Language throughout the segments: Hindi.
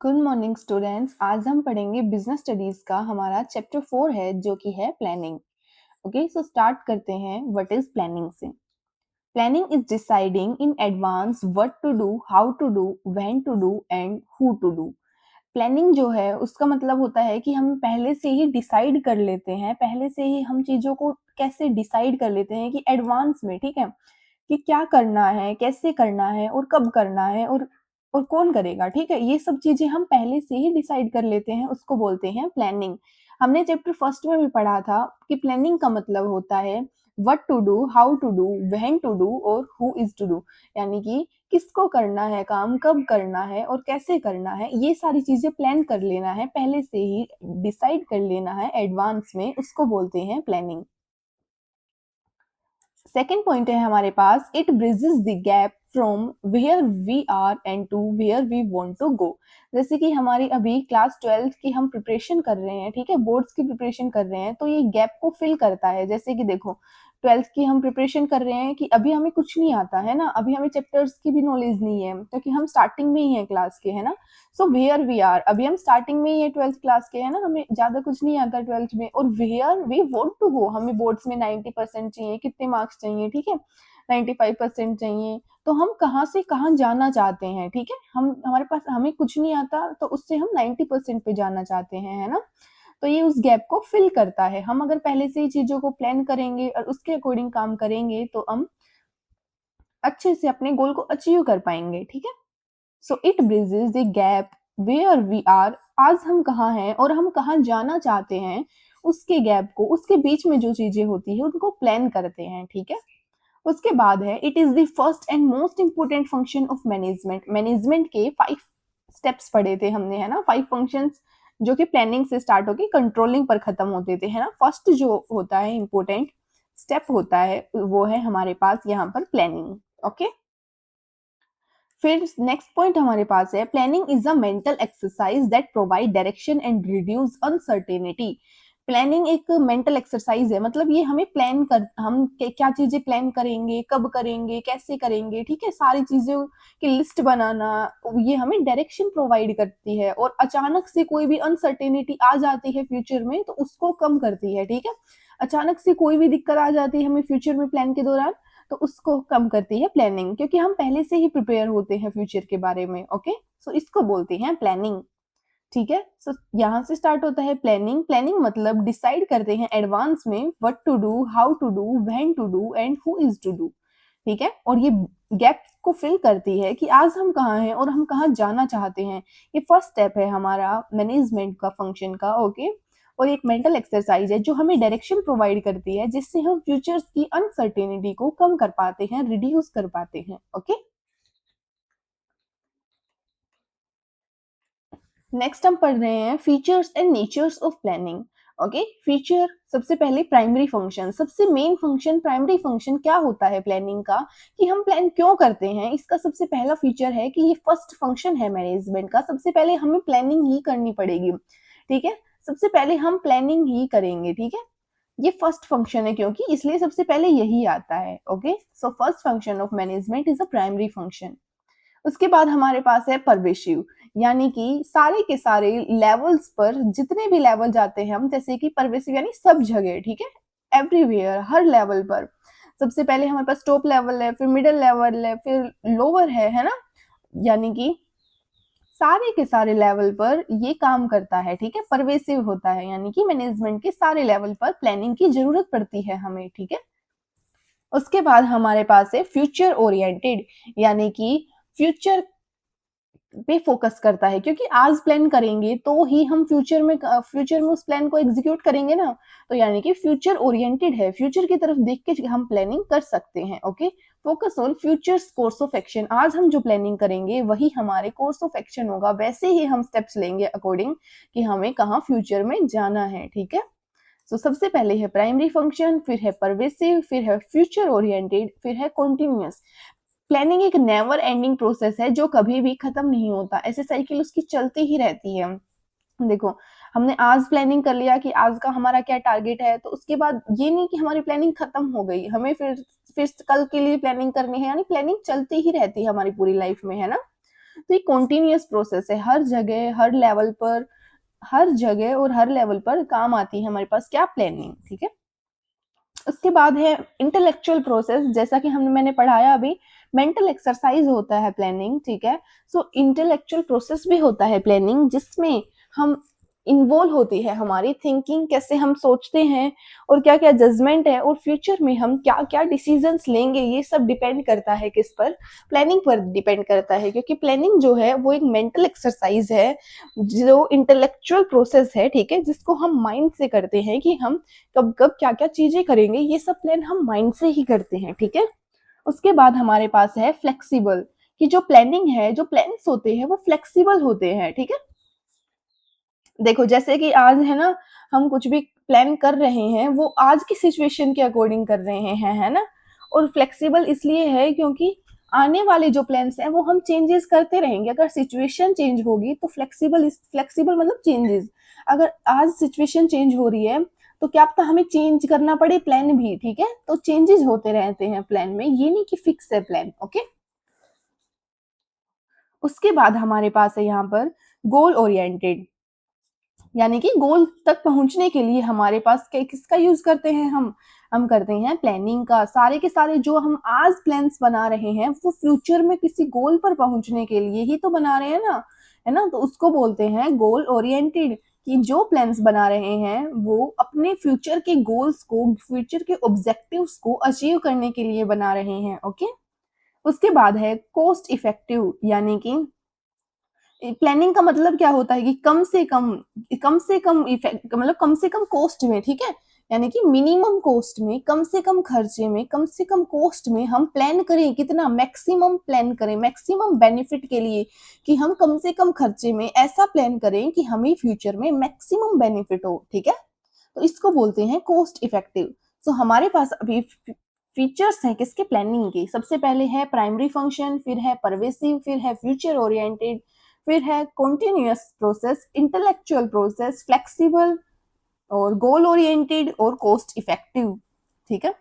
Good morning students. आज हम पढ़ेंगे बिजनेस स्टडीज का हमारा चैप्टर 4 है जो कि है प्लानिंग। ओके, सो स्टार्ट करते हैं व्हाट इज प्लानिंग से। Planning is deciding in advance what to do, how to do, when to do and who to do. Planning जो है उसका मतलब होता है कि हम पहले से ही डिसाइड कर लेते हैं, पहले से ही हम चीज़ों को कैसे डिसाइड कर लेते हैं कि एडवांस में, ठीक है, कि क्या करना है, कैसे करना है और कब करना है और कौन करेगा, ठीक है। ये सब चीज़ें हम पहले से ही डिसाइड कर लेते हैं, उसको बोलते हैं प्लानिंग। हमने चैप्टर फर्स्ट में भी पढ़ा था कि प्लानिंग का मतलब होता है what to do, how to do, when to do और हु इज़ टू डू। यानी कि किसको करना है काम, कब करना है और कैसे करना है, ये सारी चीज़ें प्लान कर लेना है, पहले से ही डिसाइड कर लेना है एडवांस में, उसको बोलते हैं प्लानिंग। सेकेंड पॉइंट है हमारे पास, it bridges the gap from where we are and to where we want to go. जैसे कि हमारी अभी क्लास 12th की हम प्रिपरेशन कर रहे हैं, ठीक है, बोर्ड्स की प्रिपरेशन कर रहे हैं, तो ये गैप को फिल करता है। जैसे कि देखो, 12th की हम प्रिपरेशन कर रहे हैं कि अभी हमें कुछ नहीं आता है ना, अभी हमें चैप्टर्स की भी नॉलेज नहीं है क्योंकि हम स्टार्टिंग में ही है क्लास के, है ना। सो वेयर वी आर, अभी हम स्टार्टिंग में ही है 12th क्लास के, है ना, हमें ज्यादा कुछ नहीं आता 12th में। और where we want to go, हमें बोर्ड्स में 90% चाहिए, कितने मार्क्स चाहिए, ठीक है, 95% चाहिए। तो हम कहाँ से कहाँ जाना चाहते हैं, ठीक है, हम हमारे पास हमें कुछ नहीं आता तो उससे हम 90% पे जाना चाहते हैं, है ना। तो ये उस गैप को फिल करता है। हम अगर पहले से ही चीजों को प्लान करेंगे और उसके अकॉर्डिंग काम करेंगे तो हम अच्छे से अपने गोल को अचीव कर पाएंगे, ठीक है। So it bridges the gap where we are, आज हम कहाँ हैं और हम कहाँ जाना चाहते हैं, उसके गैप को, उसके बीच में जो चीजें होती है उनको प्लान करते हैं, ठीक है। उसके बाद है, it is the first and most important function of management. Management के 5 स्टेप्स पढ़े थे हमने, है ना, 5 फंक्शंस जो कि प्लानिंग से स्टार्ट होके कंट्रोलिंग पर खत्म होते थे, है ना। फर्स्ट जो होता है इंपोर्टेंट स्टेप होता है वो है हमारे पास यहाँ पर प्लानिंग। ओके, फिर नेक्स्ट पॉइंट हमारे पास है, planning is a mental exercise that provide direction and reduce uncertainty. Planning एक मेंटल एक्सरसाइज है, मतलब ये हमें प्लान कर, हम क्या चीजें प्लान करेंगे, कब करेंगे, कैसे करेंगे, ठीक है, सारी चीजों की लिस्ट बनाना, ये हमें डायरेक्शन प्रोवाइड करती है। और अचानक से कोई भी अनसर्टेनिटी आ जाती है फ्यूचर में तो उसको कम करती है, ठीक है। अचानक से कोई भी दिक्कत आ जाती है हमें फ्यूचर में प्लान के दौरान तो उसको कम करती है प्लानिंग, क्योंकि हम पहले से ही प्रिपेयर होते हैं फ्यूचर के बारे में। ओके, सो इसको बोलते हैं प्लानिंग, ठीक है। सो यहाँ से स्टार्ट होता है प्लानिंग। प्लानिंग मतलब डिसाइड करते हैं एडवांस में what to do, how to do, when to do and who is to do, ठीक है। और ये गैप को फिल करती है कि आज हम कहाँ हैं और हम कहाँ जाना चाहते हैं। ये फर्स्ट स्टेप है हमारा मैनेजमेंट का फंक्शन का। ओके, और एक मेंटल एक्सरसाइज है जो हमें डायरेक्शन प्रोवाइड करती है, जिससे हम फ्यूचर्स की अनसर्टेनिटी को कम कर पाते हैं, रिड्यूस कर पाते हैं। ओके, नेक्स्ट हम पढ़ रहे हैं features and natures of planning. Okay, feature सबसे पहले प्राइमरी फंक्शन, सबसे मेन फंक्शन प्राइमरी फंक्शन क्या होता है प्लानिंग का, कि हम प्लान क्यों करते हैं। इसका सबसे पहला फीचर है कि ये फर्स्ट फंक्शन है मैनेजमेंट का, सबसे पहले हमें प्लानिंग ही करनी पड़ेगी, ठीक है। सबसे पहले हम प्लानिंग ही करेंगे, ठीक है। ये फर्स्ट फंक्शन है क्योंकि इसलिए सबसे पहले यही आता है। Okay, so first function of management is a primary function. उसके बाद हमारे पास है परवेशिव, यानी कि सारे के सारे लेवल्स पर, जितने भी लेवल जाते हैं हम, जैसे कि परवेसिव यानी सब जगह, ठीक है, एवरीवेयर, हर लेवल पर। सबसे पहले हमारे पास टॉप लेवल है, फिर मिडिल लेवल है, फिर लोअर है ना, यानी कि सारे के सारे लेवल पर ये काम करता है, ठीक है, परवेसिव होता है, यानी कि मैनेजमेंट के सारे लेवल पर प्लानिंग की जरूरत पड़ती है हमें, ठीक है। उसके बाद हमारे पास है फ्यूचर ओरिएंटेड, यानी कि फ्यूचर पे फोकस करता है, क्योंकि आज प्लान करेंगे तो ही हम फ्यूचर में उस प्लान को एग्जीक्यूट करेंगे ना। तो यानी कि फ्यूचर ओरिएंटेड है, फ्यूचर की तरफ देख के हम प्लानिंग कर सकते हैं। Okay, focus on futures course of action, आज हम जो प्लानिंग करेंगे वही हमारे कोर्स ऑफ एक्शन होगा, वैसे ही हम स्टेप्स लेंगे अकॉर्डिंग कि हमें कहाँ फ्यूचर में जाना है, ठीक है। तो सबसे पहले है प्राइमरी फंक्शन, फिर है परवेसिव, फिर है फ्यूचर ओरिएंटेड, फिर है कॉन्टिन्यूअस। प्लानिंग एक नेवर एंडिंग प्रोसेस है जो कभी भी खत्म नहीं होता, ऐसे साइकिल उसकी चलती ही रहती है। देखो, हमने आज प्लानिंग कर लिया कि आज का हमारा क्या टारगेट है, तो उसके बाद ये नहीं कि हमारी प्लानिंग खत्म हो गई, हमें फिर कल के लिए प्लानिंग करनी है, यानी प्लानिंग चलती ही रहती है हमारी पूरी लाइफ में, है ना। तो ये कंटीन्यूअस प्रोसेस है, हर जगह, हर लेवल पर, हर जगह और हर लेवल पर काम आती है हमारे पास क्या, प्लानिंग, ठीक है। उसके बाद है इंटेलेक्चुअल प्रोसेस, जैसा कि हमने मैंने पढ़ाया अभी, मेंटल एक्सरसाइज होता है प्लानिंग, ठीक है। सो इंटेलेक्चुअल प्रोसेस भी होता है प्लानिंग, जिसमें हम इन्वॉल्व होती है हमारी थिंकिंग, कैसे हम सोचते हैं और क्या क्या जजमेंट है, और फ्यूचर में हम क्या क्या डिसीजंस लेंगे, ये सब डिपेंड करता है किस पर, प्लानिंग पर डिपेंड करता है। क्योंकि प्लानिंग जो है वो एक मेंटल एक्सरसाइज है, जो इंटेलेक्चुअल प्रोसेस है, ठीक है, जिसको हम माइंड से करते हैं कि हम कब कब क्या क्या चीजें करेंगे, ये सब प्लान हम माइंड से ही करते हैं, ठीक है। उसके बाद हमारे पास है फ्लेक्सिबल, कि जो प्लानिंग है, जो प्लान्स होते हैं वो फ्लेक्सिबल होते हैं, ठीक है। देखो जैसे कि आज है ना, हम कुछ भी प्लान कर रहे हैं वो आज की सिचुएशन के अकॉर्डिंग कर रहे हैं, है ना। और फ्लेक्सिबल इसलिए है क्योंकि आने वाले जो प्लान्स हैं वो हम चेंजेस करते रहेंगे, अगर सिचुएशन चेंज होगी तो फ्लेक्सिबल मतलब चेंजेस, अगर आज सिचुएशन चेंज हो रही है तो क्या पता हमें चेंज करना पड़े प्लान भी, ठीक है। तो चेंजेस होते रहते हैं प्लान में, ये नहीं कि फिक्स है प्लान, ओके। उसके बाद हमारे पास है यहाँ पर गोल ओरिएंटेड, यानी कि गोल तक पहुंचने के लिए हमारे पास किसका यूज करते हैं हम करते हैं प्लानिंग का। सारे के सारे जो हम आज प्लान्स बना रहे हैं वो फ्यूचर में किसी गोल पर पहुंचने के लिए ही तो बना रहे हैं ना, है ना। तो उसको बोलते हैं गोल ओरिएंटेड, कि जो प्लान्स बना रहे हैं वो अपने फ्यूचर के गोल्स को, फ्यूचर के ऑब्जेक्टिव्स को अचीव करने के लिए बना रहे हैं, ओके। उसके बाद है कॉस्ट इफेक्टिव, यानी कि प्लानिंग का मतलब क्या होता है कि कम से कम इफेक्ट, मतलब कम से कम कॉस्ट में, ठीक है। यानी कि मिनिमम कॉस्ट में, कम से कम खर्चे में, कम से कम कॉस्ट में हम प्लान करें, कितना मैक्सिमम प्लान करें, मैक्सिमम बेनिफिट के लिए, कि हम कम से कम खर्चे में ऐसा प्लान करें कि हमें फ्यूचर में मैक्सिमम बेनिफिट हो, ठीक है। तो इसको बोलते हैं कॉस्ट इफेक्टिव। सो हमारे पास अभी फीचर्स हैं किसके, प्लानिंग के। सबसे पहले है प्राइमरी फंक्शन, फिर है परवेसिव, फिर है फ्यूचर ओरिएंटेड, फिर है continuous process, intellectual process, flexible और गोल ओरिएंटेड और कॉस्ट इफेक्टिव, ठीक है।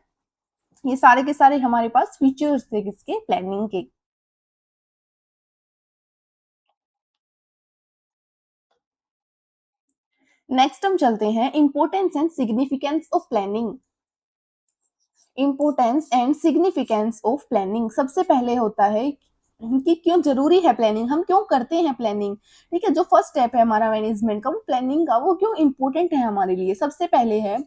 ये सारे के सारे हमारे पास फीचर्स थे किसके, प्लानिंग के। नेक्स्ट हम चलते हैं importance and significance of planning. Importance and significance of planning, सबसे पहले होता है कि क्यों जरूरी है प्लानिंग, हम क्यों करते हैं प्लानिंग, ठीक है। जो फर्स्ट स्टेप है हमारा मैनेजमेंट का, वो प्लानिंग का, वो क्यों इंपॉर्टेंट है हमारे लिए। सबसे पहले है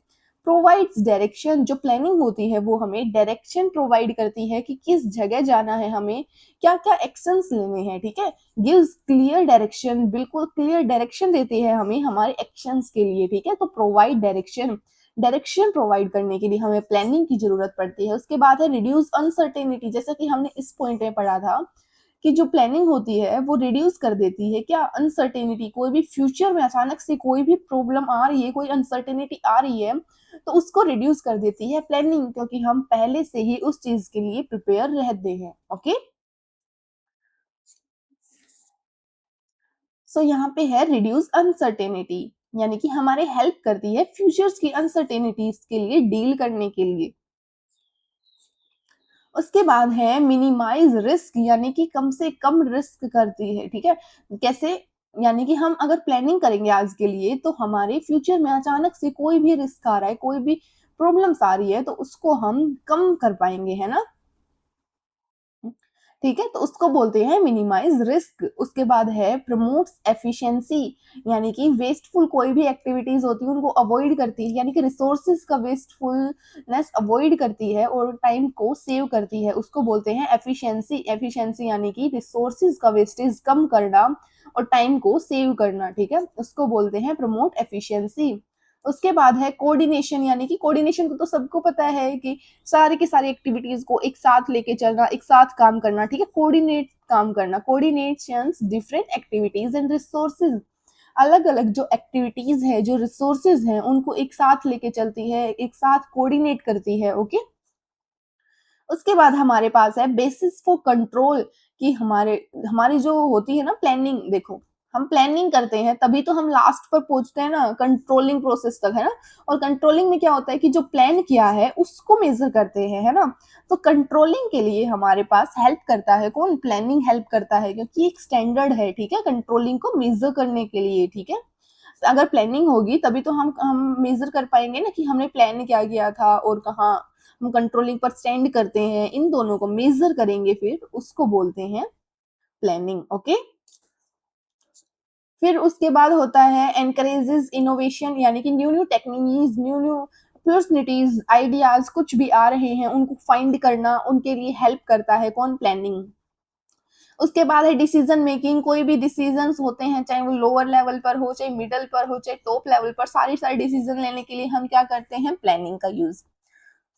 प्रोवाइड्स डायरेक्शन, जो प्लानिंग होती है वो हमें डायरेक्शन प्रोवाइड करती है कि किस जगह जाना है, हमें क्या क्या एक्शंस लेने हैं, ठीक है। गिव्स क्लियर डायरेक्शन, बिल्कुल क्लियर डायरेक्शन देती है हमें हमारे एक्शंस के लिए, ठीक है। तो प्रोवाइड डायरेक्शन, डायरेक्शन प्रोवाइड करने के लिए हमें प्लानिंग की जरूरत पड़ती है। उसके बाद है रिड्यूस अनसर्टेनिटी, जैसा कि हमने इस पॉइंट में पढ़ा था कि जो प्लानिंग होती है वो रिड्यूस कर देती है क्या, अनसर्टेनिटी। कोई भी फ्यूचर में अचानक से कोई भी प्रॉब्लम आ रही है, कोई अनसर्टेनिटी आ रही है, तो उसको रिड्यूस कर देती है प्लानिंग, क्योंकि हम पहले से ही उस चीज के लिए प्रिपेयर रहते हैं, ओके। सो यहाँ पे है रिड्यूस अनसर्टेनिटी, यानी कि हमारे हेल्प करती है फ्यूचर्स की अनसर्टेनिटीज के लिए डील करने के लिए। उसके बाद है मिनिमाइज रिस्क, यानी कि कम से कम रिस्क करती है, ठीक है। कैसे, यानी कि हम अगर प्लानिंग करेंगे आज के लिए तो हमारे फ्यूचर में अचानक से कोई भी रिस्क आ रहा है, कोई भी प्रॉब्लम्स आ रही है, तो उसको हम कम कर पाएंगे, है ना। ठीक है, तो उसको बोलते हैं मिनिमाइज रिस्क। उसके बाद है प्रमोट्स एफिशिएंसी, यानी कि वेस्टफुल कोई भी एक्टिविटीज होती है उनको अवॉइड करती है, यानी कि रिसोर्सेज का वेस्टफुलनेस अवॉइड करती है और टाइम को सेव करती है, उसको बोलते हैं एफिशिएंसी। एफिशिएंसी यानी कि रिसोर्सेज का वेस्टेज कम करना और टाइम को सेव करना, ठीक है, उसको बोलते हैं प्रमोट एफिशिएंसी। उसके बाद है कोऑर्डिनेशन, यानी कि कोऑर्डिनेशन को तो सबको पता है कि सारी की सारी एक्टिविटीज को एक साथ लेके चलना, एक साथ काम करना, ठीक है, कोऑर्डिनेट काम करना, coordinations different activities and resources, अलग अलग जो एक्टिविटीज है, जो रिसोर्सेज हैं, उनको एक साथ लेके चलती है, एक साथ कोऑर्डिनेट करती है, ओके। उसके बाद हमारे पास है बेसिस फॉर कंट्रोल, कि हमारे हमारी जो होती है ना प्लानिंग, देखो हम प्लानिंग करते हैं तभी तो हम लास्ट पर पहुंचते हैं ना, कंट्रोलिंग प्रोसेस तक, है ना। और कंट्रोलिंग में क्या होता है कि जो प्लान किया है उसको मेजर करते हैं, है ना। तो कंट्रोलिंग के लिए हमारे पास हेल्प करता है कौन, प्लानिंग हेल्प करता है, क्योंकि एक स्टैंडर्ड है, ठीक है, कंट्रोलिंग को मेजर करने के लिए, ठीक है। अगर प्लानिंग होगी तभी तो हम मेजर कर पाएंगे ना कि हमने प्लान क्या किया था और कहाँ हम कंट्रोलिंग पर स्टैंड करते हैं, इन दोनों को मेजर करेंगे, फिर उसको बोलते हैं प्लानिंग। ओके। फिर उसके बाद होता है एनकरेजेस इनोवेशन, यानी कि new new techniques, new new opportunities, ideas कुछ भी आ रहे हैं उनको फाइंड करना, उनके लिए हेल्प करता है कौन, प्लानिंग। उसके बाद है डिसीजन मेकिंग, कोई भी डिसीजन होते हैं चाहे वो लोअर लेवल पर हो, चाहे मिडल पर हो, चाहे टॉप लेवल पर, सारी सारी डिसीजन लेने के लिए हम क्या करते हैं, प्लानिंग का यूज।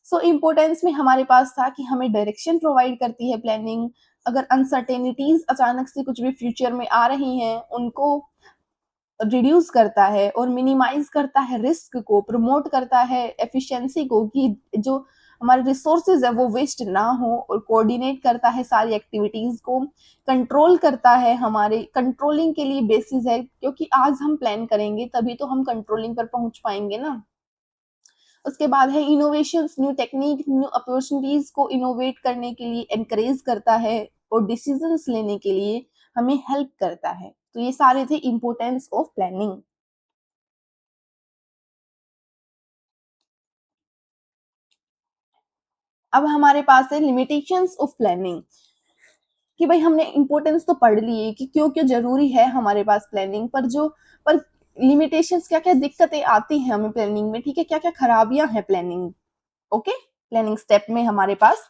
सो इम्पोर्टेंस में हमारे पास था कि हमें डायरेक्शन प्रोवाइड करती है प्लानिंग। अगर अनसर्टेनिटीज अचानक से कुछ भी फ्यूचर में आ रही हैं उनको रिड्यूस करता है और मिनिमाइज करता है रिस्क को, प्रमोट करता है एफिशिएंसी को, कि जो हमारे रिसोर्सेज है वो वेस्ट ना हो, और कोऑर्डिनेट करता है सारी एक्टिविटीज को, कंट्रोल करता है, हमारे कंट्रोलिंग के लिए बेसिस है, क्योंकि आज हम प्लान करेंगे तभी तो हम कंट्रोलिंग पर पहुंच पाएंगे ना। उसके बाद है innovations, new technique, new opportunities को इनोवेट करने के लिए एनकरेज करता है, और डिसीजंस लेने के लिए हमें हेल्प करता है। तो ये सारे थे इम्पोर्टेंस ऑफ प्लानिंग। अब हमारे पास है लिमिटेशंस ऑफ प्लानिंग, कि भाई हमने इम्पोर्टेंस तो पढ़ ली है कि क्यों क्यों जरूरी है हमारे पास प्लानिंग, पर लिमिटेशंस, क्या क्या दिक्कतें आती हैं हमें प्लानिंग में, ठीक है, क्या क्या खराबियां हैं प्लानिंग। ओके। प्लानिंग स्टेप में हमारे पास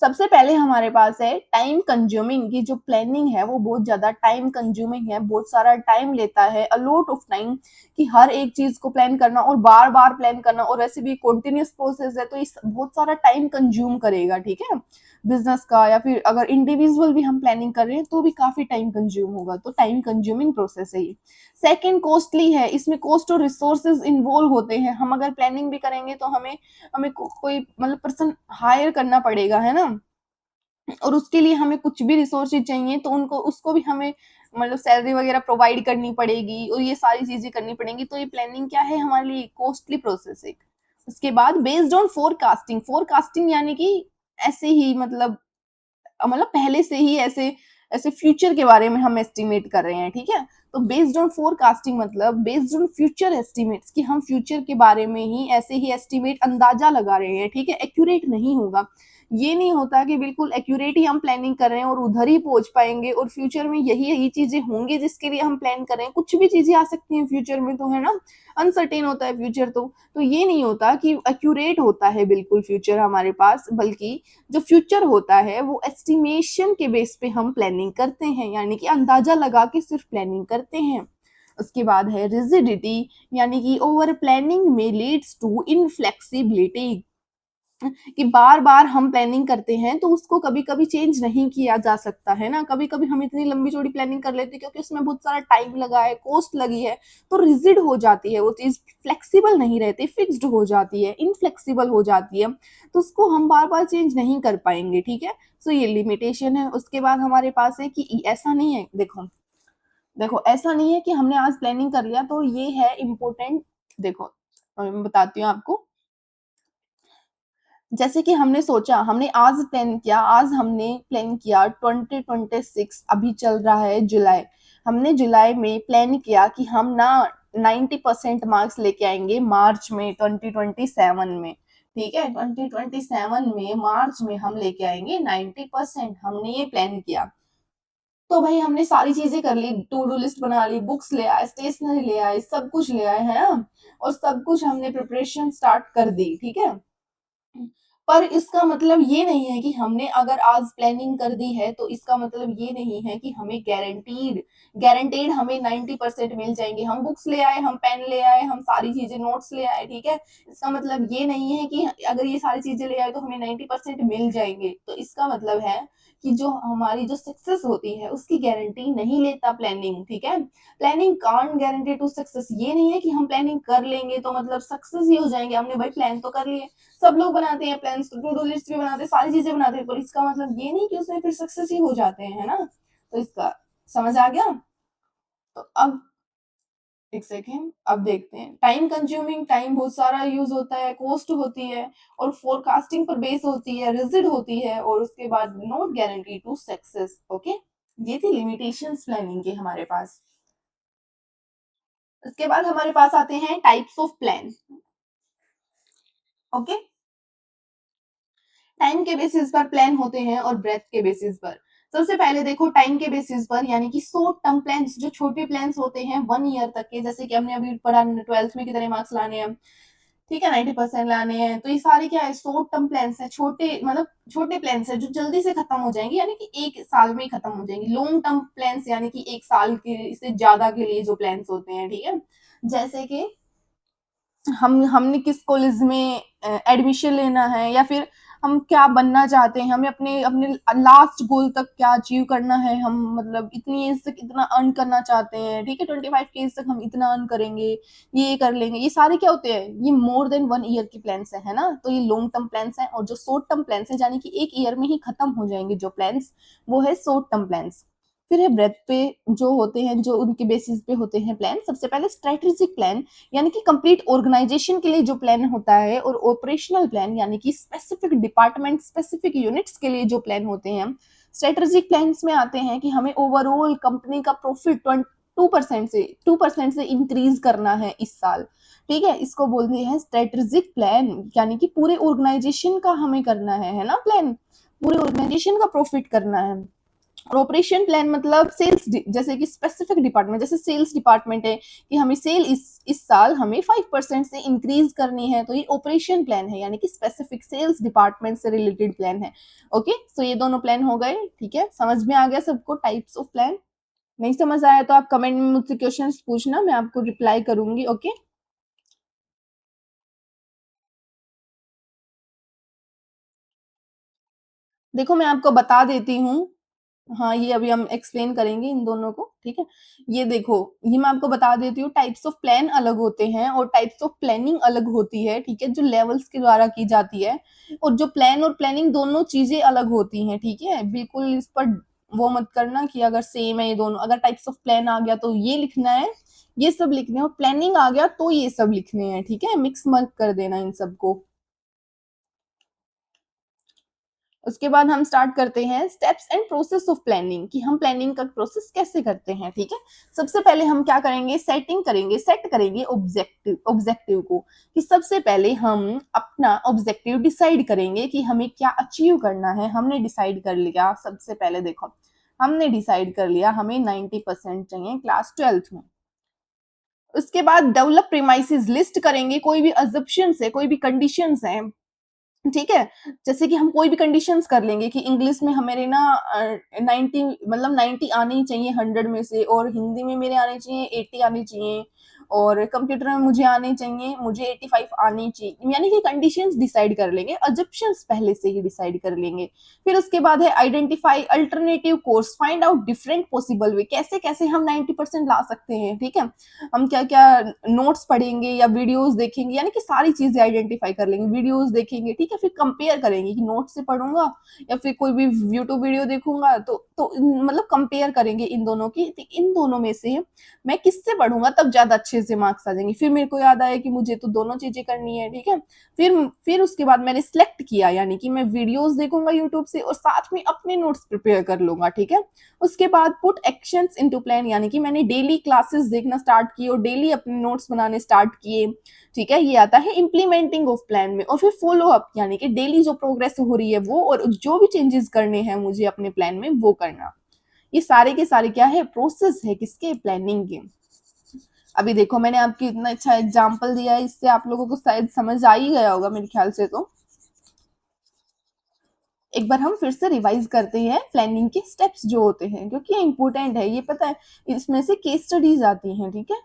सबसे पहले हमारे पास है टाइम कंज्यूमिंग, की जो प्लानिंग है वो बहुत ज्यादा टाइम कंज्यूमिंग है, बहुत सारा टाइम लेता है, अलॉट ऑफ टाइम, कि हर एक चीज को प्लान करना और बार बार प्लान करना, और वैसे भी कॉन्टिन्यूस प्रोसेस है तो इस बहुत सारा टाइम कंज्यूम करेगा, ठीक है। बिजनेस का या फिर अगर इंडिविजुअल भी हम प्लानिंग कर रहे हैं तो भी काफी टाइम कंज्यूम होगा, तो टाइम कंज्यूमिंग प्रोसेस है ये। सेकेंड कॉस्टली है, इसमें कॉस्ट और रिसोर्सेज इन्वॉल्व होते हैं, हम अगर प्लानिंग भी करेंगे तो हमें हमें कोई मतलब पर्सन हायर करना पड़ेगा, है ना। और उसके लिए हमें कुछ भी रिसोर्सेज चाहिए तो उनको उसको भी हमें मतलब सैलरी वगैरह प्रोवाइड करनी पड़ेगी, और ये सारी चीजें करनी पड़ेंगी, तो ये प्लानिंग क्या है हमारे लिए, कॉस्टली प्रोसेस है। उसके बाद बेस्ड ऑन फोरकास्टिंग, फोरकास्टिंग यानी कि ऐसे ही मतलब पहले से ही ऐसे ऐसे फ्यूचर के बारे में हम एस्टिमेट कर रहे हैं, ठीक है। तो बेस्ड ऑन फोरकास्टिंग मतलब बेस्ड ऑन फ्यूचर एस्टिमेट्स, कि हम फ्यूचर के बारे में ही ऐसे ही एस्टिमेट अंदाजा लगा रहे हैं, ठीक है, एक्यूरेट नहीं होगा। ये नहीं होता कि बिल्कुल एक्यूरेट ही हम प्लानिंग कर रहे हैं और उधर ही पहुंच पाएंगे, और फ्यूचर में यही यही चीजें होंगी जिसके लिए हम प्लान कर रहे हैं, कुछ भी चीजें आ सकती हैं फ्यूचर में, तो है ना, अनसर्टेन होता है फ्यूचर। तो ये नहीं होता कि एक्यूरेट होता है बिल्कुल फ्यूचर हमारे पास, बल्कि जो फ्यूचर होता है वो एस्टिमेशन के बेस पे हम प्लानिंग करते हैं, यानी कि अंदाजा लगा के सिर्फ प्लानिंग करते हैं। उसके बाद है रिजिडिटी, यानी कि ओवर प्लानिंग में लीड्स टू इनफ्लेक्सिबिलिटी, कि बार बार हम प्लानिंग करते हैं तो उसको कभी कभी चेंज नहीं किया जा सकता, है ना। कभी कभी हम इतनी लंबी चौड़ी प्लानिंग कर लेते हैं क्योंकि उसमें बहुत सारा टाइम लगा है, कॉस्ट लगी है, तो रिजिड हो जाती है वो चीज, फ्लेक्सिबल नहीं रहती, फिक्स्ड हो जाती है, इनफ्लेक्सिबल हो जाती है, तो उसको हम बार बार चेंज नहीं कर पाएंगे, ठीक है। सो ये लिमिटेशन है। उसके बाद हमारे पास है कि ऐसा नहीं है, देखो देखो ऐसा नहीं है कि हमने आज प्लानिंग कर लिया तो ये है इम्पोर्टेंट। देखो मैं बताती हूँ आपको, जैसे कि हमने सोचा, हमने आज प्लान किया, आज हमने प्लान किया 2026, अभी चल रहा है जुलाई, हमने जुलाई में प्लान किया कि हम ना 90% मार्क्स लेके आएंगे मार्च में 2027 में, ठीक है, 2027 में मार्च में हम लेके आएंगे 90%, हमने ये प्लान किया। तो भाई हमने सारी चीजें कर ली, टू डू लिस्ट बना ली, बुक्स ले आए, स्टेशनरी ले आए, सब कुछ ले आए, है ना, और सब कुछ हमने प्रिपरेशन स्टार्ट कर दी, ठीक है। पर इसका मतलब ये नहीं है कि हमने अगर आज प्लानिंग कर दी है तो इसका मतलब ये नहीं है कि हमें गारंटेड हमें 90% मिल जाएंगे। हम बुक्स ले आए, हम पेन ले आए, हम सारी चीजें नोट्स ले आए, ठीक है, इसका मतलब ये नहीं है कि अगर ये सारी चीजें ले आए तो हमें 90% मिल जाएंगे। तो इसका मतलब है कि जो हमारी जो सक्सेस होती है उसकी गारंटी नहीं लेता प्लानिंग, ठीक है। Planning can't guarantee to success, ये नहीं है कि हम प्लानिंग कर लेंगे तो मतलब सक्सेस ही हो जाएंगे, हमने भाई प्लान तो कर लिए, सब लोग बनाते हैं प्लान्स, टू डू लिस्ट भी बनाते हैं, सारी चीजें बनाते हैं, पर इसका मतलब ये नहीं कि उसमें फिर सक्सेस ही हो जाते हैं, है ना। तो इसका समझ आ गया। तो अब एक सेकेंड, अब देखते हैं। टाइम कंज्यूमिंग, टाइम बहुत सारा यूज होता है, कॉस्ट होती है, और फोरकास्टिंग पर बेस होती है, रिजिड होती है, और उसके बाद not guarantee to success. Okay, ये थी लिमिटेशंस प्लानिंग के हमारे पास। उसके बाद हमारे पास आते हैं types of plan. Okay, time के बेसिस पर प्लान होते हैं और ब्रेथ के बेसिस पर। सबसे पहले देखो टाइम के बेसिस पर, यानी कि शॉर्ट टर्म प्लान्स, जो छोटे प्लान्स होते हैं 1 ईयर तक के, जैसे कि हमने अभी पढ़ा 12th में कितने मार्क्स लाने हैं, ठीक है, 90% लाने हैं, तो ये सारे क्या है, शॉर्ट टर्म प्लान्स है, छोटे मतलब छोटे प्लान्स है जो जल्दी से खत्म हो जाएंगे, यानी कि 1 साल में ही खत्म हो जाएंगे। लॉन्ग टर्म प्लान्स यानी कि 1 साल के से ज्यादा के लिए जो प्लान्स होते हैं, ठीक है, जैसे कि हमने किस कॉलेज में एडमिशन लेना है, या फिर हम क्या बनना चाहते हैं, हमें अपने अपने लास्ट गोल तक क्या अचीव करना है, हम मतलब इतनी एज तक इतना अर्न करना चाहते हैं, ठीक है, 25 की एज तक हम इतना अर्न करेंगे, ये कर लेंगे, ये सारे क्या होते हैं, ये मोर देन 1 ईयर की प्लान्स है ना, तो ये लॉन्ग टर्म प्लान्स है। और जो शॉर्ट टर्म प्लान्स है, यानी कि 1 ईयर में ही खत्म हो जाएंगे जो प्लान्स, वो है शॉर्ट टर्म प्लान्स। फिर है ब्रेथ पे, जो होते हैं, जो उनके बेसिस पे होते हैं प्लान। सबसे पहले स्ट्रेटेजिक प्लान, यानी कि कंप्लीट ऑर्गेनाइजेशन के लिए जो प्लान होता है, और ऑपरेशनल प्लान यानी कि स्पेसिफिक डिपार्टमेंट, स्पेसिफिक यूनिट्स के लिए जो प्लान होते हैं। स्ट्रेटेजिक प्लान्स में आते हैं कि हमें ओवरऑल कंपनी का प्रॉफिट 2% से इंक्रीज करना है इस साल, ठीक है, इसको बोलते हैं स्ट्रेटेजिक प्लान, यानी कि पूरे ऑर्गेनाइजेशन का हमें करना है ना प्लान, पूरे ऑर्गेनाइजेशन का प्रॉफिट करना है। और ऑपरेशन प्लान मतलब सेल्स, जैसे कि स्पेसिफिक डिपार्टमेंट, जैसे सेल्स डिपार्टमेंट है कि हमें सेल इस साल हमें 5% से इंक्रीज करनी है, तो ये ऑपरेशन प्लान है, यानी कि स्पेसिफिक सेल्स डिपार्टमेंट से रिलेटेड प्लान है। ओके, सो ये दोनों प्लान हो गए, ठीक है, समझ में आ गया सबको टाइप्स ऑफ प्लान। नहीं समझ आया तो आप कमेंट में मुझसे क्वेश्चंस पूछना, मैं आपको रिप्लाई करूंगी। ओके, देखो मैं आपको बता देती हूँ। हाँ, ये अभी हम एक्सप्लेन करेंगे इन दोनों को, ठीक है। ये देखो, ये मैं आपको बता देती हूँ, टाइप्स ऑफ प्लान अलग होते हैं और टाइप्स ऑफ प्लानिंग अलग होती है, ठीक है, जो लेवल्स के द्वारा की जाती है। और जो प्लान और प्लानिंग दोनों चीजें अलग होती हैं, ठीक है, बिल्कुल इस पर वो मत करना कि अगर सेम है ये दोनों, अगर टाइप्स ऑफ प्लान आ गया तो ये लिखना है, ये सब लिखने हैं, और प्लानिंग आ गया तो ये सब लिखने हैं, ठीक है, मिक्स मत कर देना इन सबको। उसके बाद हम स्टार्ट करते हैं steps and process of planning, कि हम प्लानिंग का प्रोसेस कैसे करते हैं, ठीक है। सबसे पहले हम क्या करेंगे, सेटिंग करेंगे, सेट करेंगे ऑब्जेक्टिव को, कि सबसे पहले हम अपना ऑब्जेक्टिव डिसाइड करेंगे कि हमें क्या अचीव करना है। हमने डिसाइड कर लिया, सबसे पहले देखो, हमने डिसाइड कर लिया हमें 90% चाहिए क्लास 12th में। उसके बाद डेवलप प्रीमाइसिस, लिस्ट करेंगे कोई भी अजप्शन है, कोई भी कंडीशन है, ठीक है, जैसे कि हम कोई भी कंडीशंस कर लेंगे कि इंग्लिश में हमारे ना 90 मतलब 90 आनी चाहिए 100 में से, और हिंदी में मेरे आने चाहिए 80 आनी चाहिए, और कंप्यूटर में मुझे आने चाहिए, मुझे 85 आनी चाहिए, यानी कि कंडीशंस डिसाइड कर लेंगे, अजप्शंस पहले से ही डिसाइड कर लेंगे। फिर उसके बाद है identify alternative course, find out different possible way, कैसे कैसे हम 90% ला सकते हैं, ठीक है, हम क्या क्या नोट्स पढ़ेंगे या वीडियोस देखेंगे, यानी कि सारी चीजें आइडेंटिफाई कर लेंगे, वीडियोस देखेंगे, ठीक है, फिर कंपेयर करेंगे कि नोट्स से पढ़ूंगा या फिर कोई भी यूट्यूब वीडियो देखूंगा, तो मतलब कंपेयर करेंगे इन दोनों की, तो इन दोनों में से मैं किससे पढ़ूंगा तब ज्यादा अच्छे से मार्क्स आ जाएंगे। फिर मेरे को याद आया कि मुझे तो दोनों चीजें करनी है, ठीक है, फिर उसके बाद मैंने सिलेक्ट किया, यानी कि मैं वीडियोस देखूंगा यूट्यूब से और साथ में अपने नोट्स प्रिपेयर कर लूंगा, ठीक है। उसके बाद पुट एक्शंस इनटू प्लान, यानी कि मैंने डेली क्लासेस देखना स्टार्ट किए और डेली अपने नोट्स बनाने स्टार्ट किए, ठीक है, ये आता है इम्प्लीमेंटिंग ऑफ प्लान में। और फिर फॉलो अप, यानी कि डेली जो प्रोग्रेस हो रही है वो, और जो भी चेंजेस करने हैं मुझे अपने प्लान में वो करना। ये सारे के सारे क्या है, प्रोसेस है किसके, प्लानिंग के। अभी देखो मैंने आपको इतना अच्छा एग्जाम्पल दिया है, इससे आप लोगों को शायद समझ आ ही गया होगा मेरे ख्याल से। तो एक बार हम फिर से रिवाइज करते हैं प्लानिंग के स्टेप्स जो होते हैं, क्योंकि ये इंपॉर्टेंट है, ये पता है, इसमें से केस स्टडीज आती हैं, ठीक है,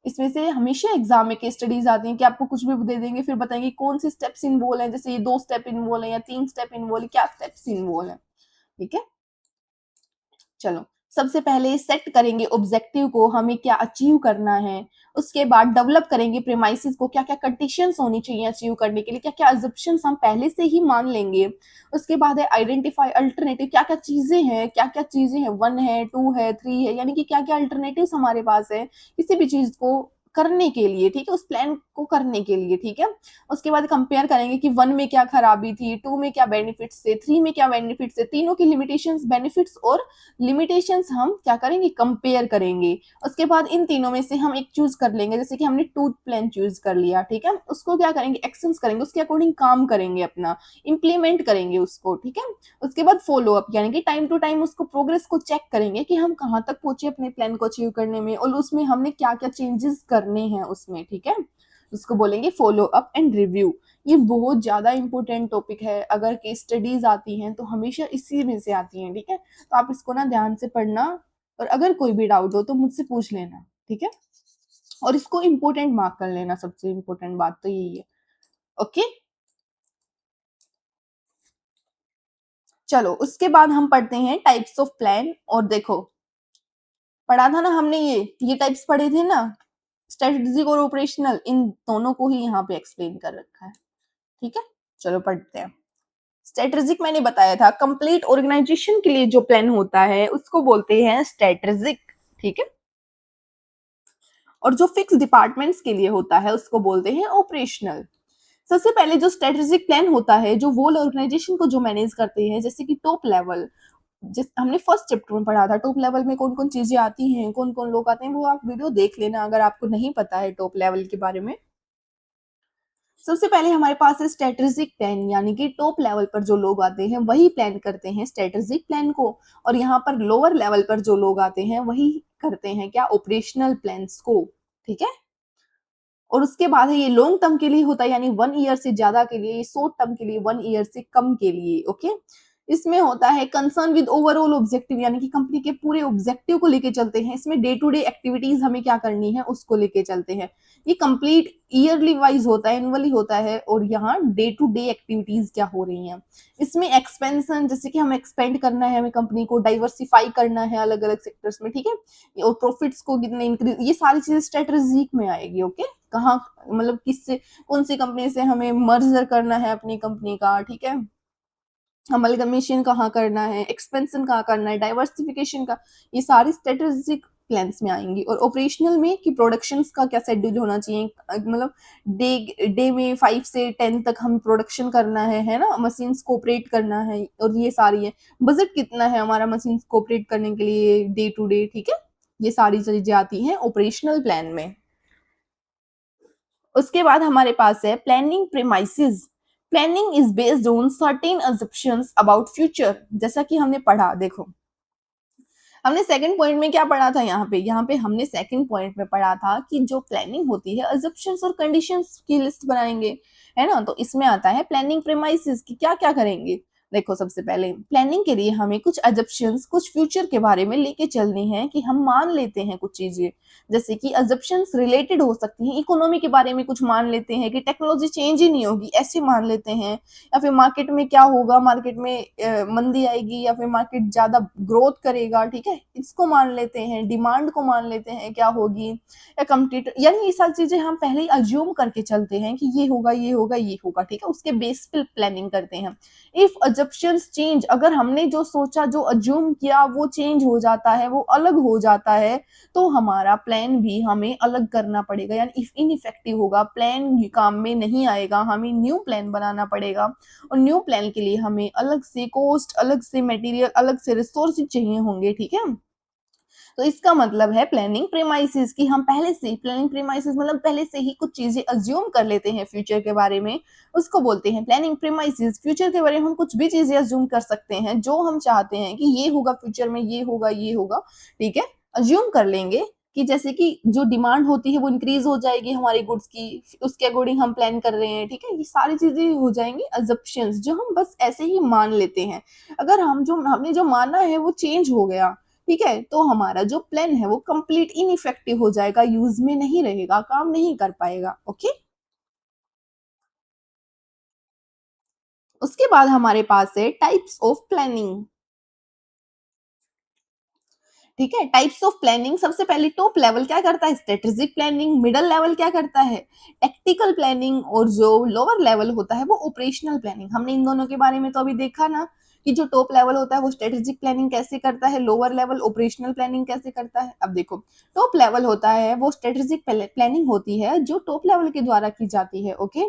इसमें से हमेशा एग्जाम में केस स्टडीज आती हैं कि आपको कुछ भी दे देंगे, फिर बताएंगे कौन से स्टेप्स इन्वॉल्व हैं, जैसे ये 2 स्टेप इन्वॉल्व है या 3 स्टेप इन्वॉल्व है, क्या स्टेप्स इन्वॉल्व है, ठीक है। चलो सबसे पहले सेट करेंगे ऑब्जेक्टिव को, हमें क्या अचीव करना है। उसके बाद डेवलप करेंगे प्रीमाइसेस को, क्या क्या कंडीशंस होनी चाहिए अचीव करने के लिए, क्या क्या अजम्पशंस हम पहले से ही मान लेंगे। उसके बाद है आइडेंटिफाई अल्टरनेटिव, क्या क्या चीजें हैं, क्या क्या चीजें हैं, 1 है, 2 है, 3 है, यानी कि क्या क्या अल्टरनेटिव हमारे पास है किसी भी चीज को करने के लिए, ठीक है, उस प्लान को करने के लिए, ठीक है। उसके बाद कंपेयर करेंगे कि 1 में क्या खराबी थी, 2 में क्या बेनिफिट्स थे, 3 में क्या बेनिफिट्स थे, तीनों की लिमिटेशंस, बेनिफिट्स और लिमिटेशंस हम क्या करेंगे, कंपेयर करेंगे। उसके बाद इन तीनों में से हम एक चूज कर लेंगे, जैसे कि हमने टूथ प्लान चूज कर लिया, ठीक है, उसको क्या करेंगे, एक्शंस करेंगे, उसके अकॉर्डिंग काम करेंगे, अपना इंप्लीमेंट करेंगे उसको, ठीक है। उसके बाद फॉलो अप, यानी कि टाइम टू टाइम उसको प्रोग्रेस को चेक करेंगे कि हम कहाँ तक पहुंचे अपने प्लान को अचीव करने में, और उसमें हमने क्या क्या चेंजेस करने हैं उसमें, ठीक है। उसको बोलेंगे फॉलो अप एंड रिव्यू। ये बहुत ज्यादा इंपॉर्टेंट टॉपिक है, अगर केस स्टडीज आती हैं तो हमेशा इसी में से आती हैं, ठीक है। तो आप इसको ना ध्यान से पढ़ना, और अगर कोई भी डाउट हो तो मुझसे पूछ लेना, ठीक है। और इसको इम्पोर्टेंट मार्क कर लेना, सबसे इम्पोर्टेंट बात तो यही है। ओके, चलो उसके बाद हम पढ़ते हैं टाइप्स ऑफ प्लान। और देखो, पढ़ा था ना हमने, ये टाइप्स पढ़े थे ना, स्ट्रेटेजिक और ऑपरेशनल, इन दोनों को ही यहाँ पे एक्सप्लेन कर रखा है, ठीक है। चलो पढ़ते हैं। स्ट्रेटेजिक मैंने बताया था, कंप्लीट ऑर्गेनाइजेशन के लिए जो प्लान होता है उसको बोलते हैं स्ट्रेटेजिक, ठीक है। और जो फिक्स डिपार्टमेंट्स के लिए होता है उसको बोलते हैं ऑपरेशनल। सबसे पहले जो स्ट्रेटेजिक प्लान होता है, जो होल ऑर्गेनाइजेशन को जो मैनेज करते हैं, जैसे कि टॉप लेवल, जिस हमने फर्स्ट चैप्टर में पढ़ा था, टॉप लेवल में कौन कौन चीजें आती हैं, कौन कौन लोग आते हैं, वो आप वीडियो देख लेना अगर आपको नहीं पता है टॉप लेवल के बारे में। सबसे पहले हमारे पास है स्ट्रेटेजिक प्लान, यानी कि टॉप लेवल पर जो लोग आते हैं वही प्लान करते हैं स्ट्रेटेजिक प्लान को, और यहाँ पर लोअर लेवल पर जो लोग आते हैं वही करते हैं क्या, ऑपरेशनल प्लान्स को, ठीक है। और उसके बाद है ये लॉन्ग टर्म के लिए होता है, यानी 1 ईयर से ज्यादा के लिए, शॉर्ट टर्म के लिए 1 ईयर से कम के लिए, ओके। इसमें होता है कंसर्न विद ओवरऑल ऑब्जेक्टिव, यानी कि कंपनी के पूरे ऑब्जेक्टिव को लेके चलते हैं, इसमें डे टू डे एक्टिविटीज हमें क्या करनी है उसको लेके चलते हैं। ये कंप्लीट ईयरली वाइज होता है, एनुअली होता है, और यहाँ डे टू डे एक्टिविटीज क्या हो रही हैं। इसमें एक्सपेंशन, जैसे कि हमें एक्सपेंड करना है, हमें कंपनी को डाइवर्सिफाई करना है अलग अलग सेक्टर्स में, ठीक है, और प्रॉफिट्स को कितने इंक्रीज, ये सारी चीजें स्ट्रेटेजिक में आएगी, ओके। कहाँ, मतलब किससे, कौन सी कंपनी से हमें मर्जर करना है अपनी कंपनी का, ठीक है, अमलगमेशन कहाँ करना है, एक्सपेंशन कहाँ करना है, डाइवर्सिफिकेशन का, ये सारी स्ट्रेटेजिक प्लान्स में आएंगी। और ऑपरेशनल में कि प्रोडक्शंस का क्या शेड्यूल होना चाहिए, मतलब डे डे में 5 से 10 तक हम प्रोडक्शन करना है ना, मशीन्स को ऑपरेट करना है, और ये सारी है। बजट कितना है हमारा मशीन्स को ऑपरेट करने के लिए डे टू डे, ठीक है। ये सारी चीजें आती हैं ऑपरेशनल प्लान में। उसके बाद हमारे पास है planning premises. Planning is based on certain assumptions about future, जैसा कि हमने पढ़ा, देखो हमने सेकंड पॉइंट में क्या पढ़ा था, यहाँ पे हमने सेकंड पॉइंट में पढ़ा था कि जो प्लानिंग होती है अजम्पशंस और कंडीशंस की लिस्ट बनाएंगे, है ना। तो इसमें आता है प्लानिंग प्रेमाइसिस की क्या क्या करेंगे। देखो सबसे पहले प्लानिंग के लिए हमें कुछ अजम्पशंस, कुछ फ्यूचर के बारे में लेके चलनी है, कि हम मान लेते हैं कुछ चीजें, जैसे कि अजम्पशंस रिलेटेड हो सकती हैं, इकोनॉमी के बारे में कुछ मान लेते हैं कि टेक्नोलॉजी चेंज ही नहीं होगी, ऐसे मान लेते हैं, या फिर मार्केट में क्या होगा, मार्केट में मंदी आएगी या फिर मार्केट ज्यादा ग्रोथ करेगा, ठीक है, इसको मान लेते हैं, डिमांड को मान लेते हैं क्या होगी, या कंप्यूटर, यानी ये सारी चीजें हम पहले ही अज्यूम करके चलते हैं कि ये होगा ये होगा ये होगा, ठीक है, उसके बेस पे प्लानिंग करते हैं। इफ अजम्पशंस चेंज, अगर हमने जो सोचा, जो अज्यूम किया वो चेंज हो जाता है, वो अलग हो जाता है, तो हमारा प्लान भी हमें अलग करना पड़ेगा, यानी इनइफेक्टिव होगा, प्लान काम में नहीं आएगा, हमें न्यू प्लान बनाना पड़ेगा। और न्यू प्लान के लिए हमें अलग से कॉस्ट, अलग से मटेरियल, अलग से रिसोर्स चाहिए होंगे, ठीक है। तो इसका मतलब है प्लानिंग प्रीमाइसिस, कि हम पहले से, प्लानिंग प्रीमाइसिस मतलब पहले से ही कुछ चीजें अज्यूम कर लेते हैं फ्यूचर के बारे में, उसको बोलते हैं प्लानिंग प्रीमाइसिस। फ्यूचर के बारे में हम कुछ भी चीजें अज्यूम कर सकते हैं, जो हम चाहते हैं कि ये होगा फ्यूचर में, ये होगा ये होगा, ठीक है, अज्यूम कर लेंगे कि जैसे कि जो डिमांड होती है वो इंक्रीज हो जाएगी हमारी गुड्स की, उसके अकॉर्डिंग हम प्लान कर रहे हैं, ठीक है, ये सारी चीजें हो जाएंगी अजप्शंस, जो हम बस ऐसे ही मान लेते हैं। अगर हमने जो माना है वो चेंज हो गया, ठीक है, तो हमारा जो प्लान है वो कंप्लीट इनइफेक्टिव हो जाएगा, यूज में नहीं रहेगा, काम नहीं कर पाएगा, ओके। उसके बाद हमारे पास है टाइप्स ऑफ प्लानिंग। ठीक है। टाइप्स ऑफ प्लानिंग, सबसे पहले टॉप लेवल क्या करता है, स्ट्रेटेजिक प्लानिंग। मिडल लेवल क्या करता है, टेक्टिकल प्लानिंग। और जो लोअर लेवल होता है वो ऑपरेशनल प्लानिंग। हमने इन दोनों के बारे में तो अभी देखा ना कि जो टॉप लेवल होता है वो स्ट्रेटेजिक प्लानिंग कैसे करता है, लोअर लेवल ऑपरेशनल प्लानिंग कैसे करता है। अब देखो, टॉप लेवल होता है वो स्ट्रेटेजिक प्लानिंग होती है जो टॉप लेवल के द्वारा की जाती है। ओके,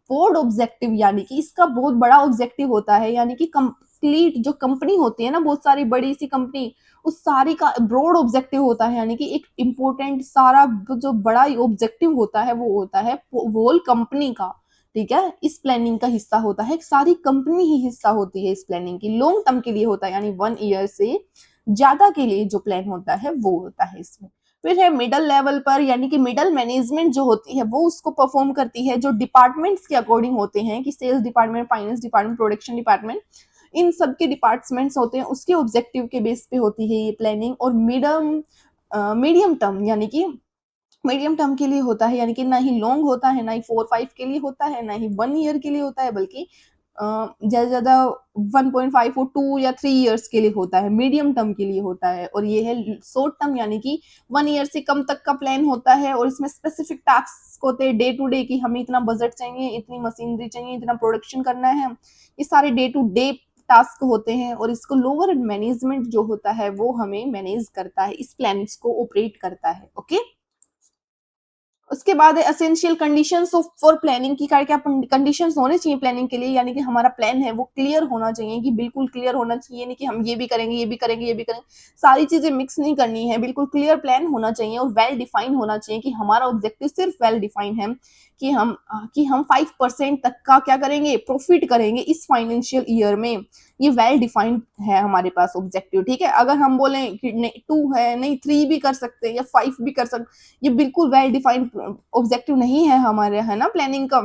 बोर्ड ऑब्जेक्टिव, यानी कि इसका बहुत बड़ा ऑब्जेक्टिव होता है, यानी कि कंप्लीट जो कंपनी होती है ना, बहुत सारी बड़ी सी कंपनी, उस सारी का ब्रॉड ऑब्जेक्टिव होता है, यानी कि एक इम्पोर्टेंट सारा जो बड़ा ऑब्जेक्टिव होता है वो होता है होल कंपनी का। ठीक है, इस प्लानिंग का हिस्सा होता है, सारी कंपनी ही हिस्सा होती है इस प्लानिंग की। लॉन्ग टर्म के लिए होता है, यानी 1 ईयर से ज्यादा के लिए जो प्लान होता है वो होता है इसमें। फिर है मिडल लेवल पर, यानी कि मिडल मैनेजमेंट जो होती है वो उसको परफॉर्म करती है, जो डिपार्टमेंट्स के अकॉर्डिंग होते हैं कि sales department, finance department, production department, इन सब के डिपार्टमेंट्स होते हैं, उसके ऑब्जेक्टिव के बेस पे होती है ये प्लानिंग। और मीडियम टर्म, यानी कि मीडियम टर्म के लिए होता है, यानी कि ना ही लॉन्ग होता है, ना ही 4-5 के लिए होता है, ना ही 1 ईयर के लिए होता है, बल्कि ज्यादा ज्यादा 1.5 और 2 या 3 ईयर्स के लिए होता है, मीडियम टर्म के लिए होता है। और ये है शॉर्ट टर्म, यानी कि 1 ईयर से कम तक का प्लान होता है, और इसमें स्पेसिफिक टास्क होते हैं डे टू डे, की हमें इतना बजट चाहिए, इतनी मशीनरी चाहिए, इतना प्रोडक्शन करना है, ये सारे डे टू डे टास्क होते हैं। और इसको लोअर मैनेजमेंट जो होता है वो हमें मैनेज करता है, इस प्लान को ऑपरेट करता है। ओके, उसके बाद है essential conditions of for planning की, क्या कंडीशंस होने चाहिए प्लानिंग के लिए, यानी कि हमारा प्लान है वो क्लियर होना चाहिए, कि बिल्कुल क्लियर होना चाहिए, नहीं कि हम ये भी करेंगे, ये भी करेंगे, ये भी करेंगे, सारी चीजें मिक्स नहीं करनी है, बिल्कुल क्लियर प्लान होना चाहिए और वेल डिफाइन होना चाहिए, कि हमारा ऑब्जेक्टिव सिर्फ वेल डिफाइन है, कि हम 5% तक का क्या करेंगे, प्रॉफिट करेंगे इस फाइनेंशियल ईयर में। ये वेल डिफाइंड है हमारे पास ऑब्जेक्टिव। ठीक है, अगर हम बोले कि नहीं 2 है, नहीं 3 भी कर सकते हैं या 5 भी कर सकते, ये बिल्कुल वेल डिफाइंड ऑब्जेक्टिव नहीं है हमारे, है ना, प्लानिंग का।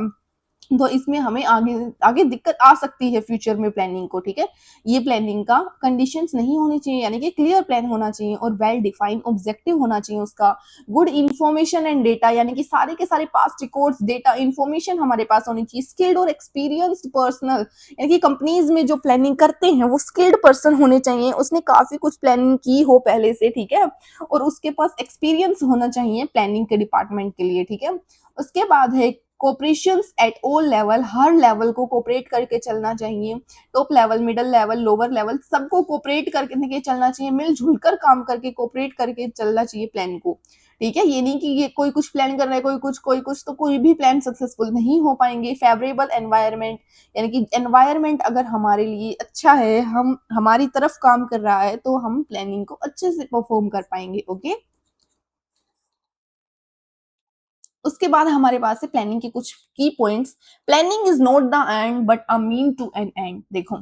तो इसमें हमें आगे आगे दिक्कत आ सकती है फ्यूचर में प्लानिंग को। ठीक है, ये प्लानिंग का कंडीशंस नहीं होनी चाहिए, यानी कि क्लियर प्लान होना चाहिए और वेल डिफाइंड ऑब्जेक्टिव होना चाहिए उसका। गुड इंफॉर्मेशन एंड डेटा, यानी कि सारे के सारे पास्ट रिकॉर्ड्स, डेटा, इंफॉर्मेशन हमारे पास होनी चाहिए। स्किल्ड और एक्सपीरियंस्ड पर्सनल, यानी कि कंपनीज में जो प्लानिंग करते हैं वो स्किल्ड पर्सन होने चाहिए, उसने काफी कुछ प्लानिंग की हो पहले से। ठीक है, और उसके पास एक्सपीरियंस होना चाहिए प्लानिंग के डिपार्टमेंट के लिए। ठीक है, उसके बाद है cooperation at all level, her level को कोऑपरेट करके चलना चाहिए। Top level, middle level, lower level, सबको कोऑपरेट करके चलना चाहिए, मिलजुल कर काम करके कोऑपरेट करके चलना चाहिए प्लान को। ठीक है, ये नहीं कि ये कोई कुछ प्लान कर रहा है, कोई कुछ, तो कोई भी प्लान सक्सेसफुल नहीं हो पाएंगे। फेवरेबल एनवायरनमेंट, यानी कि एनवायरनमेंट अगर हमारे लिए अच्छा है, हम हमारी तरफ काम कर रहा है, तो हम प्लानिंग को अच्छे से परफॉर्म कर पाएंगे। ओके, उसके बाद हमारे पास है प्लानिंग के कुछ की points. Planning is not the end but a mean to an end. देखो,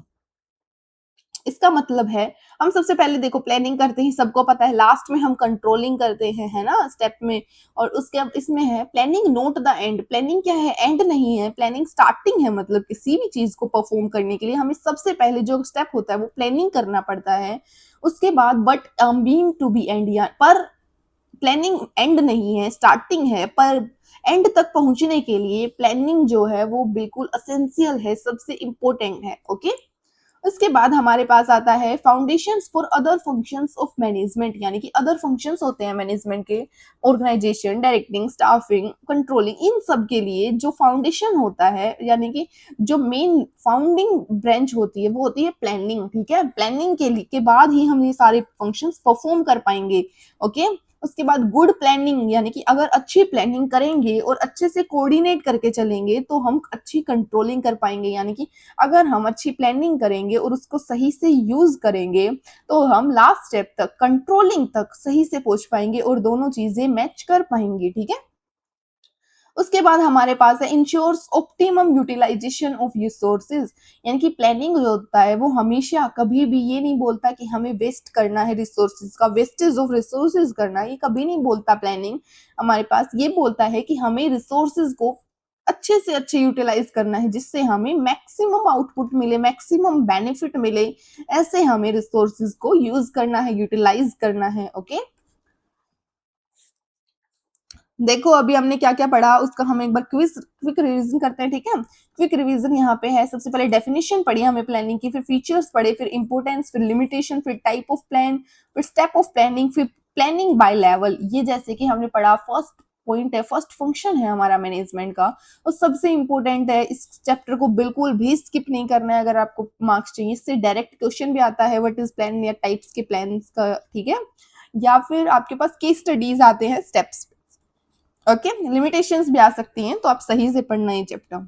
इसका मतलब है, हम सबसे पहले देखो प्लानिंग करते ही सबको पता है, लास्ट में हम कंट्रोलिंग करते हैं, है ना, स्टेप में। और उसके अब इसमें है planning note the end. Planning क्या है, एंड नहीं है, प्लानिंग स्टार्टिंग है। मतलब किसी भी चीज को परफॉर्म करने के लिए हमें सबसे पहले जो स्टेप होता है वो प्लानिंग करना पड़ता है। उसके बाद but mean to be end, या पर प्लानिंग एंड नहीं है, स्टार्टिंग है, पर एंड तक पहुंचने के लिए प्लानिंग जो है वो बिल्कुल असेंशियल है, सबसे इंपॉर्टेंट है। ओके, उसके बाद हमारे पास आता है foundations for other functions of management, यानी कि अदर फंक्शंस होते हैं मैनेजमेंट के, ऑर्गेनाइजेशन, डायरेक्टिंग, स्टाफिंग, कंट्रोलिंग, इन सब के लिए जो फाउंडेशन होता है, यानी कि जो मेन फाउंडिंग ब्रांच होती है वो होती है प्लानिंग। ठीक है, प्लानिंग के बाद ही हम ये सारे फंक्शंस परफॉर्म कर पाएंगे। ओके, उसके बाद गुड प्लानिंग, यानी कि अगर अच्छी प्लानिंग करेंगे और अच्छे से कोऑर्डिनेट करके चलेंगे तो हम अच्छी कंट्रोलिंग कर पाएंगे, यानी कि अगर हम अच्छी प्लानिंग करेंगे और उसको सही से यूज करेंगे तो हम लास्ट स्टेप तक, कंट्रोलिंग तक सही से पहुंच पाएंगे और दोनों चीजें मैच कर पाएंगे। ठीक है, उसके बाद हमारे पास है ensures optimum utilisation of resources, यानी कि प्लानिंग जो होता है वो हमेशा कभी भी ये नहीं बोलता कि हमें वेस्ट करना है, रिसोर्सेज का वेस्टेज ऑफ रिसोर्सेज करना, ये कभी नहीं बोलता। प्लानिंग हमारे पास ये बोलता है कि हमें रिसोर्सेज को अच्छे से अच्छे यूटिलाइज करना है, जिससे हमें मैक्सिमम आउटपुट मिले, मैक्सिमम बेनिफिट मिले, ऐसे हमें रिसोर्सेज को यूज करना है, यूटिलाइज करना है। ओके, देखो अभी हमने क्या-क्या पढ़ा उसका हम एक बार क्विक रिवीजन करते हैं, ठीक है? क्विक रिवीजन यहाँ पे है, सबसे पहले डेफिनिशन पढ़ी हमें प्लानिंग की, फिर फीचर्स पढ़े, फिर इंपॉर्टेंस, फिर लिमिटेशन, फिर टाइप ऑफ प्लान, फिर स्टेप ऑफ प्लानिंग, फिर प्लानिंग बाय लेवल। ये जैसे कि हमने पढ़ा फर्स्ट पॉइंट है, फर्स्ट फंक्शन है हमारा मैनेजमेंट का और सबसे इंपॉर्टेंट है, इस चैप्टर को बिल्कुल भी स्किप नहीं करना है अगर आपको मार्क्स चाहिए। इससे डायरेक्ट क्वेश्चन भी आता है व्हाट इज प्लान या टाइप्स के प्लान्स का, ठीक है? या फिर आपके पास केस स्टडीज आते हैं स्टेप्स, ओके? लिमिटेशंस भी आ सकती हैं, तो आप सही से पढ़ना ये चैप्टर।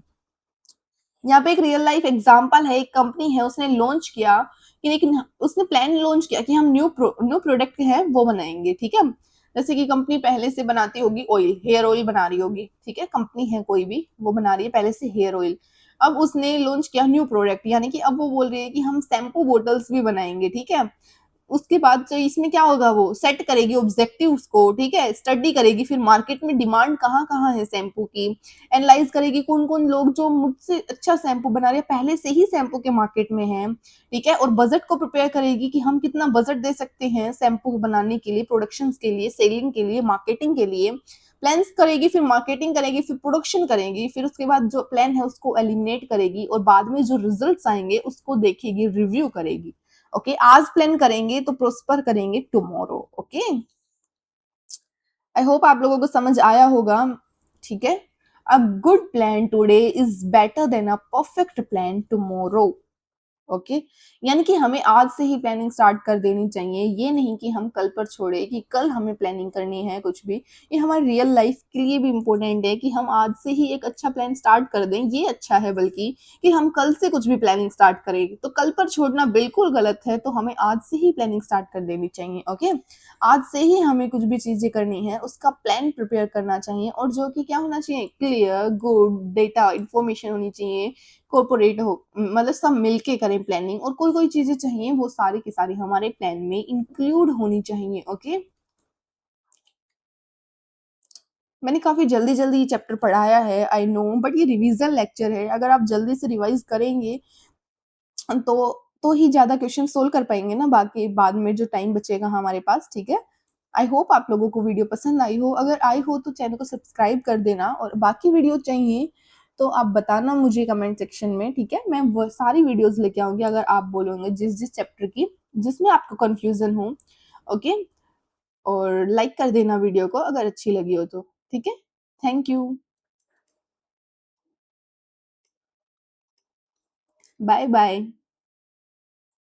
यहाँ पे एक रियल लाइफ एग्जांपल है, एक कंपनी है उसने लॉन्च किया कि लेकिन उसने प्लान लॉन्च किया कि हम न्यू प्रोडक्ट है वो बनाएंगे, ठीक है? जैसे कि कंपनी पहले से बनाती होगी ऑयल, हेयर ऑयल बना रही होगी, ठीक है? कंपनी है कोई भी, वो बना रही है पहले से हेयर ऑयल। अब उसने लॉन्च किया न्यू प्रोडक्ट, यानी कि अब वो बोल रही है कि हम शैम्पू बोटल्स भी बनाएंगे, ठीक है? उसके बाद जो इसमें क्या होगा, वो सेट करेगी ऑब्जेक्टिव्स को, ठीक है? स्टडी करेगी फिर मार्केट में डिमांड कहाँ-कहाँ है शैम्पू की, एनालाइज करेगी कौन-कौन लोग जो मुझसे अच्छा शैम्पू बना रहे हैं, पहले से ही शैम्पू के मार्केट में हैं, ठीक है? और बजट को प्रिपेयर करेगी कि हम कितना बजट दे सकते हैं शैम्पू बनाने के लिए, प्रोडक्शंस के लिए, सेलिंग के लिए, मार्केटिंग के लिए। प्लान्स करेगी, फिर मार्केटिंग करेगी, फिर प्रोडक्शन करेगी, फिर उसके बाद जो प्लान है उसको एलिमिनेट करेगी और बाद में जो रिजल्ट्स आएँगे उसको देखेगी, रिव्यू करेगी। ओके, आज प्लान करेंगे तो प्रोस्पर करेंगे टुमारो। ओके, आई होप आप लोगों को समझ आया होगा, ठीक है? A good plan today is better than a perfect plan tomorrow. Okay, यानी कि हमें आज से ही प्लानिंग स्टार्ट कर देनी चाहिए। ये नहीं कि हम कल पर छोड़े कि कल हमें प्लानिंग करनी है कुछ भी। ये हमारी रियल लाइफ के लिए भी इम्पोर्टेंट है कि हम आज से ही एक अच्छा प्लान स्टार्ट कर दें। ये अच्छा है बल्कि कि हम कल से कुछ भी प्लानिंग स्टार्ट करें। तो कल पर छोड़ना बिल्कुल गलत है, तो हमें आज से ही प्लानिंग स्टार्ट कर देनी चाहिए। ओके, आज से ही हमें कुछ भी चीज़ें करनी है, उसका प्लान प्रिपेयर करना चाहिए और जो कि क्या होना चाहिए, क्लियर, गुड, डेटा, इन्फॉर्मेशन होनी चाहिए, कॉर्पोरेट हो, मतलब सब मिलके करें प्लानिंग और कोई-कोई चीज़ें चाहिए वो सारी की सारी हमारे प्लान में इंक्लूड होनी चाहिए, ओके? मैंने काफ़ी जल्दी-जल्दी ये चैप्टर पढ़ाया है, आई नो, बट ये रिवीजन लेक्चर है, अगर आप जल्दी से रिवाइज़ करेंगे तो ही ज़्यादा क्वेश्चन सोल्व कर पाएँगे ना, बाकी बाद में जो टाइम बचेगा हमारे पास, ठीक है? आई होप आप लोगों को वीडियो पसंद आई हो, अगर आई हो तो चैनल को सब्सक्राइब कर देना और बाकी वीडियो चाहिए तो आप बताना मुझे कमेंट सेक्शन में, ठीक है? मैं वो सारी वीडियोज़ लेके आऊँगी अगर आप बोलोगे जिस-जिस चैप्टर की, जिसमें आपको कन्फ्यूज़न हो, ओके? और लाइक कर देना वीडियो को अगर अच्छी लगी हो तो, ठीक है? Thank you. Bye bye.